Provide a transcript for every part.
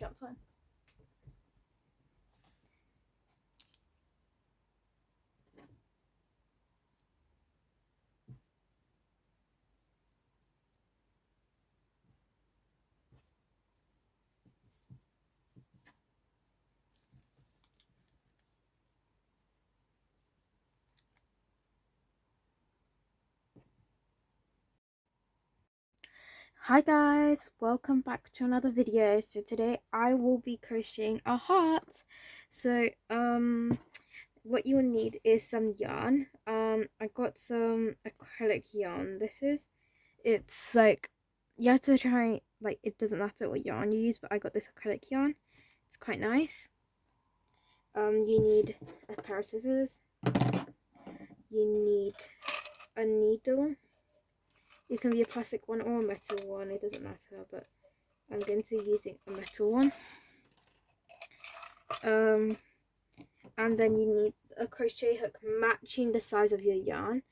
jumped one. Hi guys, welcome back to another video. So today I will be crocheting a heart. So what you'll need is some yarn. I got some acrylic yarn. It's like, you have to try, like, it doesn't matter what yarn you use, but I got this acrylic yarn. It's quite nice. You need a pair of scissors. You need a needle. It can be a plastic one or a metal one, it doesn't matter, but I'm going to be using a metal one. And then you need a crochet hook matching the size of your yarn.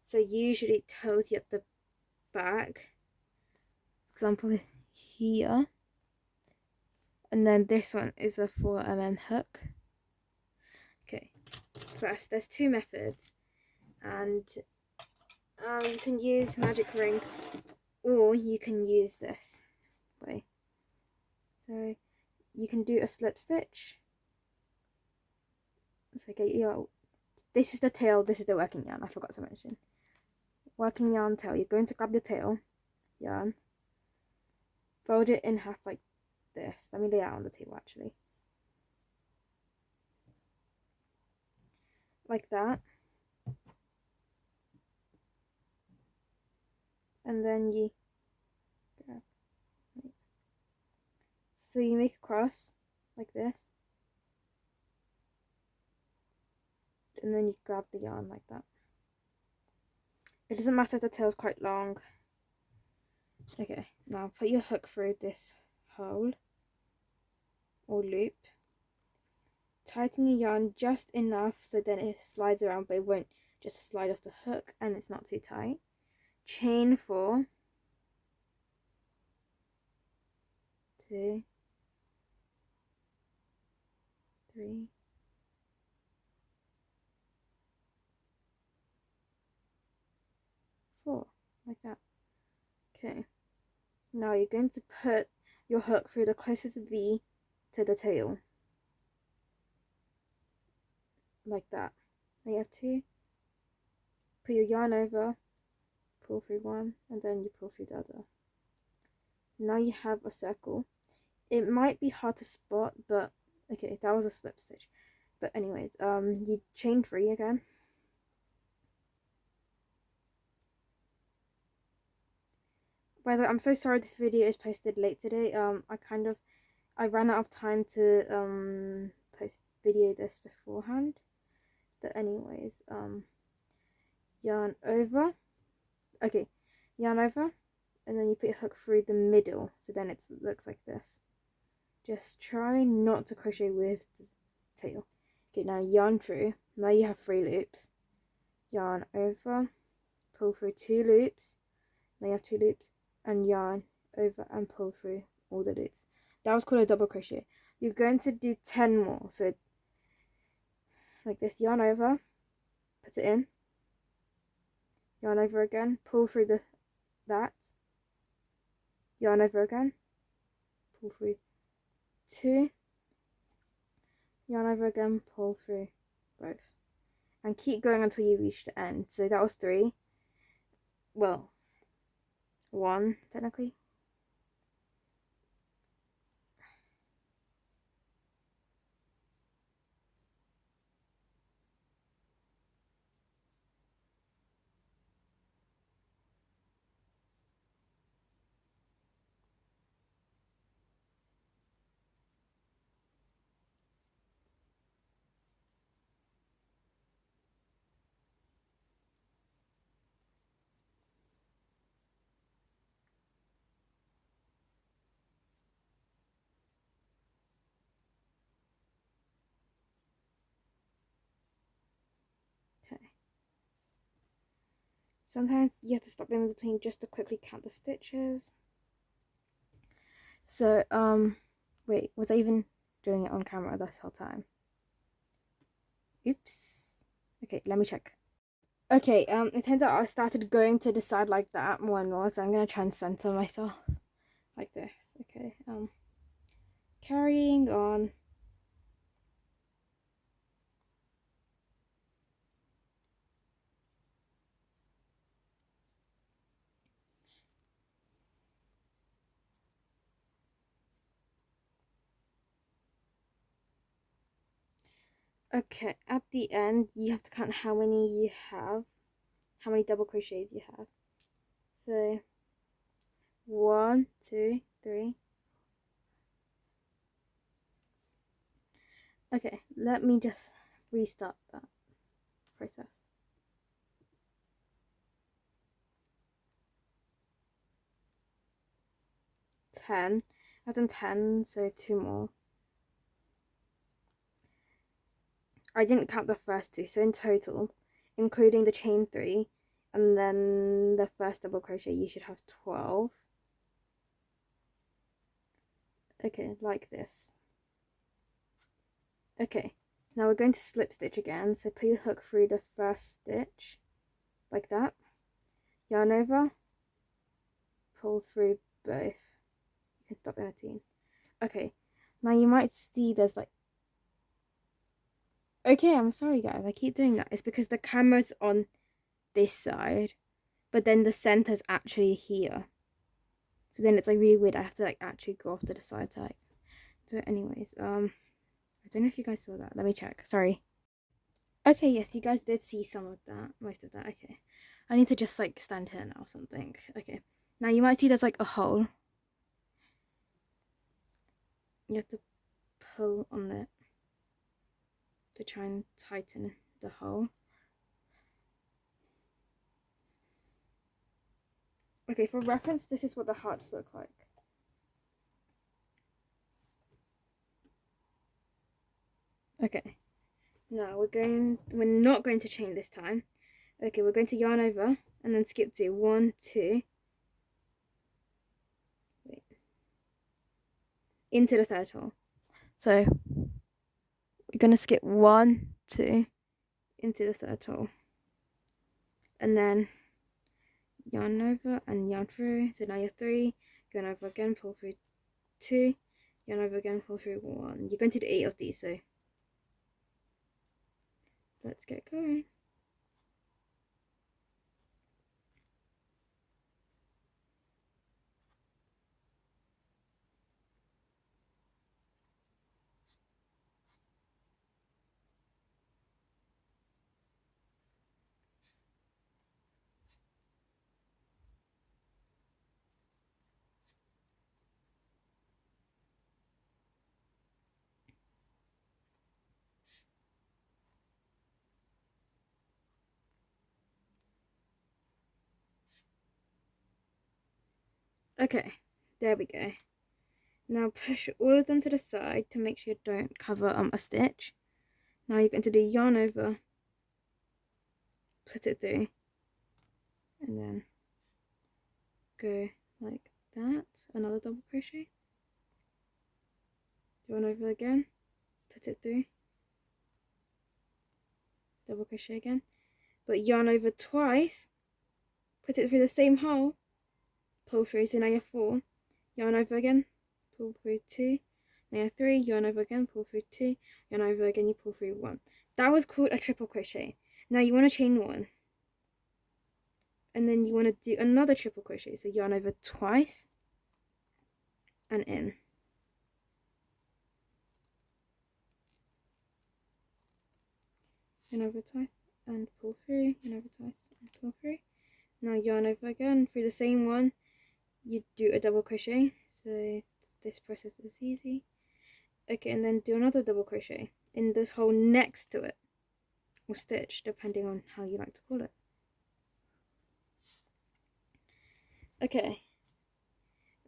So usually it tells you at the back, for example here. And then this one is a 4mm hook. Okay, first there's two methods, and you can use magic ring, or you can use this way. So you can do a slip stitch. It's okay, this is the tail, this is the working yarn, I forgot to mention. Working yarn tail, you're going to grab your tail yarn, fold it in half like this. Let me lay it out on the table actually. Like that. And then you grab, so you make a cross like this, and then you grab the yarn like that. It doesn't matter if the tail's quite long. Okay, now put your hook through this hole or loop. Tighten your yarn just enough so then it slides around, but it won't just slide off the hook and it's not too tight. Chain 4, 2, 3, 4, like that. Okay, now you're going to put your hook through the closest V to the tail, like that. Now you have to put your yarn over, pull through one, and then you pull through the other. Now you have a circle. It might be hard to spot, but okay, that was a slip stitch. But anyways, you chain 3 again. By the way, I'm so sorry this video is posted late today. I ran out of time to post video this beforehand. But anyways, yarn over. Okay, yarn over, and then you put your hook through the middle, so then it looks like this. Just try not to crochet with the tail. Okay, now yarn through. Now you have 3 loops. Yarn over, pull through 2 loops. Now you have 2 loops, and yarn over and pull through all the loops. That was called a double crochet. You're going to do 10 more. So like this, yarn over, put it in, yarn over again, pull through that, yarn over again, pull through 2, yarn over again, pull through both, and keep going until you reach the end. So that was 3, well, 1 technically. Okay. Sometimes you have to stop in between just to quickly count the stitches. So Wait, was I even doing it on camera this whole time? Oops. Okay, let me check. Okay, it turns out I started going to the side like that more and more, so I'm gonna try and center myself like this. Okay, carrying on. Okay, at the end, you have to count how many you have, how many double crochets you have. So, 1, 2, 3. Okay, let me just restart that process. 10. I've done 10, so 2 more. I didn't count the first 2, so in total, including the chain 3 and then the first double crochet, you should have 12. Okay, like this. Okay, now we're going to slip stitch again, so put your hook through the first stitch like that, yarn over, pull through both. You can stop editing. Okay, now you might see there's like, okay, I'm sorry guys, I keep doing that. It's because the camera's on this side, but then the center's actually here. So then it's like really weird. I have to like actually go off to the side to like do it anyways. I don't know if you guys saw that. Let me check. Sorry. Okay, yes, you guys did see some of that, most of that. Okay. I need to just like stand here now or something. Okay. Now you might see there's like a hole. You have to pull on it to try and tighten the hole. Okay, for reference, this is what the hearts look like. Okay. Now we're not going to chain this time. Okay, we're going to yarn over and then skip to 1, 2. Wait. Into the third hole. So we're going to skip 1, 2 into the third hole. And then yarn over and yarn through. So now you're 3, yarn over again, pull through 2, yarn over again, pull through 1. You're going to do 8 of these, so let's get going. Okay, there we go. Now push all of them to the side to make sure you don't cover a stitch. Now you're going to do yarn over, put it through, and then go like that. Another double crochet. Yarn over again, put it through, double crochet again, but yarn over twice, put it through the same hole, pull through, so now you have 4, yarn over again, pull through 2, now you have 3, yarn over again, pull through 2, yarn over again, you pull through 1. That was called a triple crochet. Now you want to chain 1, and then you want to do another triple crochet, so yarn over twice and in. Yarn over twice and pull through, yarn over twice and pull through. Now yarn over again through the same one, you do a double crochet, so this process is easy. Okay, and then do another double crochet in this hole next to it, or stitch, depending on how you like to call it. Okay,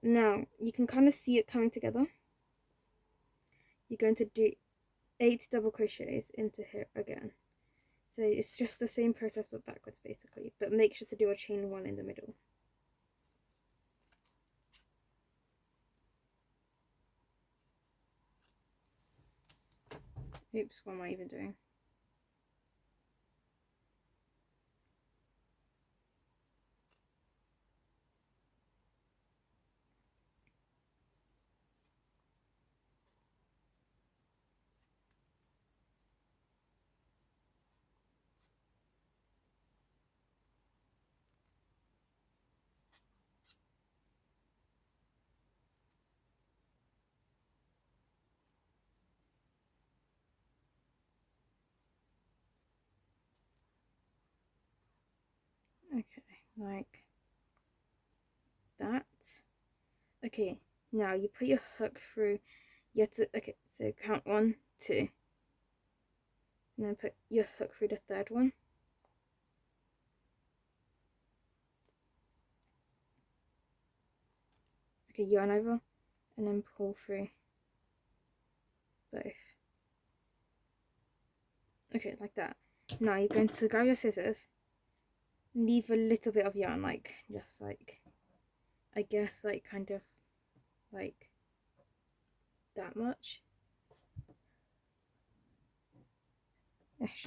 now you can kind of see it coming together. You're going to do 8 double crochets into here again. So it's just the same process but backwards basically, but make sure to do a chain 1 in the middle. Oops, what am I even doing? Okay, like that. Okay, now you put your hook through. You have to, okay, so count 1, 2, and then put your hook through the third one. Okay, yarn over, and then pull through both. Okay, like that. Now you're going to grab your scissors, leave a little bit of yarn, like, just like, I guess, like, kind of, like, that much. Ish.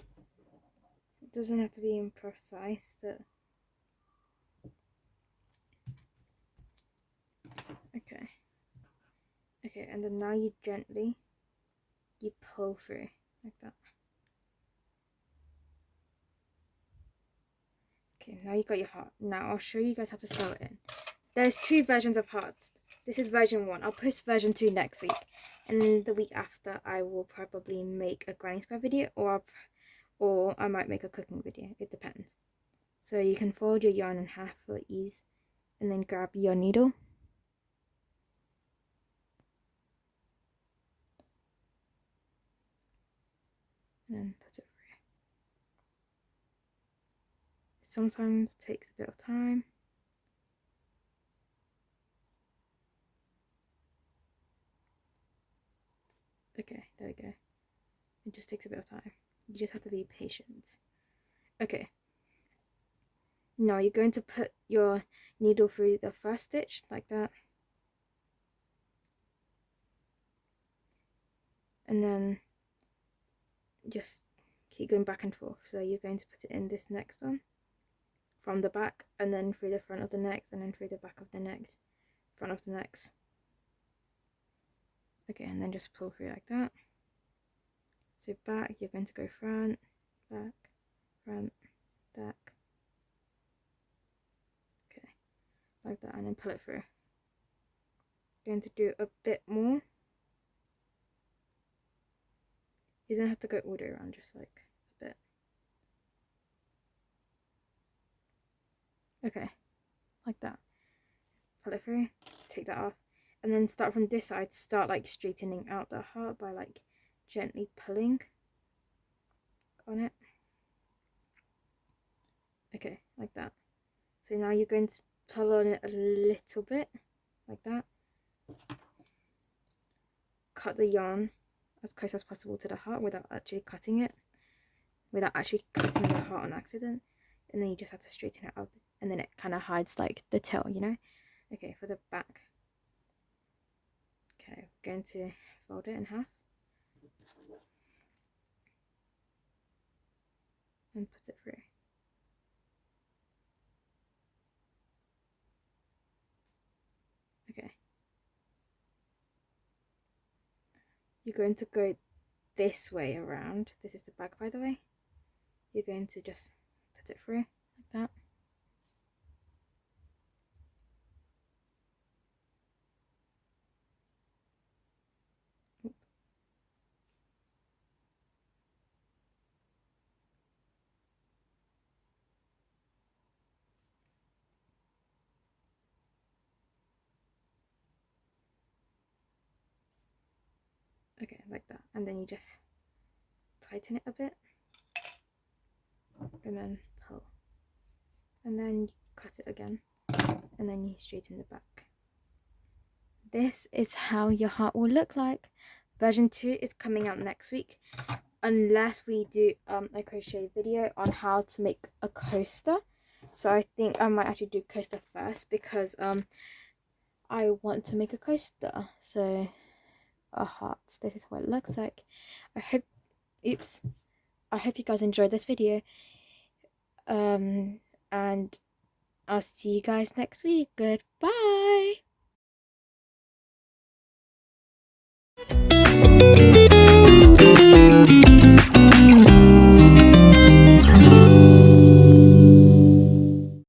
It doesn't have to be imprecise. Okay. Okay, and then now you gently, you pull through, like that. Okay, now you got your heart. Now I'll show you guys how to sew it in. There's 2 versions of hearts. This is version 1. I'll post version 2 next week. And the week after, I will probably make a granny square video, or I might make a cooking video. It depends. So you can fold your yarn in half for ease, and then grab your needle. And that's it for you. It sometimes takes a bit of time. Okay, there we go. It just takes a bit of time. You just have to be patient. Okay. Now you're going to put your needle through the first stitch, like that. And then just keep going back and forth. So you're going to put it in this next one from the back, and then through the front of the next, and then through the back of the next, front of the next. Okay, and then just pull through like that. So back, you're going to go front, back, back. Okay, like that, and then pull it through. Going to do a bit more. You don't have to go all the way around, just like a bit. Okay, like that. Pull it through, take that off, and then start from this side. Start like straightening out the heart by like gently pulling on it. Okay, like that. So now you're going to pull on it a little bit, like that. Cut the yarn as close as possible to the heart without actually cutting it, without actually cutting the heart on accident. And then you just have to straighten it up, and then it kind of hides like the tail, you know. Okay, for the back. Okay, we're going to fold it in half and put it through. Okay. You're going to go this way around. This is the back, by the way. You're going to just put it through like that. Okay, like that. And then you just tighten it a bit, and then pull, and then you cut it again, and then you straighten the back. This is how your heart will look like. Version 2 is coming out next week, unless we do a crochet video on how to make a coaster. So I think I might actually do coaster first, because I want to make a coaster. So a heart, this is what it looks like. I hope oops. I hope you guys enjoyed this video. And I'll see you guys next week. Goodbye.